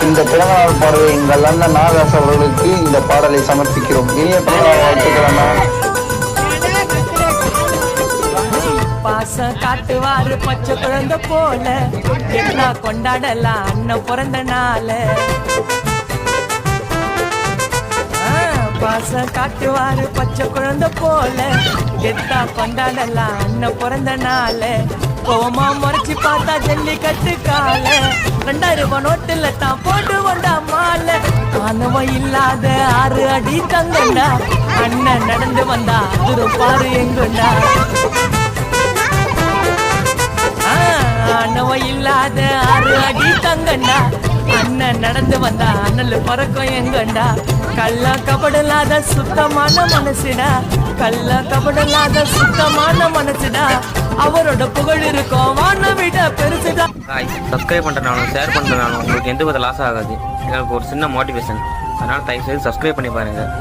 இந்த பிறந்தநாள் பாடலை எங்கள் அண்ணன் நாகராஜ் அவர்களுக்கு இந்த பாடலை சமர்ப்பிக்கிறோம். இனிய பிறந்தநாள் வாழ்த்துக்கள் அண்ணா. பாசம் காட்டுவாரு பச்சை குழந்தை போல என்ன கொண்டாடலாம் அண்ணன் பிறந்த நாள. பாசம் காட்டுவாரு பச்சை குழந்தை போல கெத்தா கொண்டாடலாம் அண்ணன் பிறந்த நாள. கோமா முறைச்சி பார்த்தா ஜல்லிக்கட்டு கால 2000 ரூபாய் நோட்டுல தான் போட்டு வந்தா மாலை. ஆனவம் இல்லாத 6 அடி தங்கண்டா அண்ணன் நடந்து வந்தா அதுரும் பாரு எங்குண்டா. ஆனவம் இல்லாத 6 அடி தங்கண்டா அண்ணன் நடந்து வந்தா அண்ணல் பறக்கும் எங்கண்டா. கள்ள கபடலாத சுத்தமான மனசுடா, கள்ள கபடலாத சுத்தமான மனசுடா. அவரோட புகழ் இருக்கும் வான விட பெருசுடா. சப்ஸ்கிரைப் பண்ணுறனாலும் ஷேர் பண்ணுறனாலும் உங்களுக்கு எந்த வித லாஸ் ஆகாது. எனக்கு ஒரு சின்ன மோட்டிவேஷன். அதனால் தயவுசெய்து சப்ஸ்கிரைப் பண்ணி பாருங்கள்.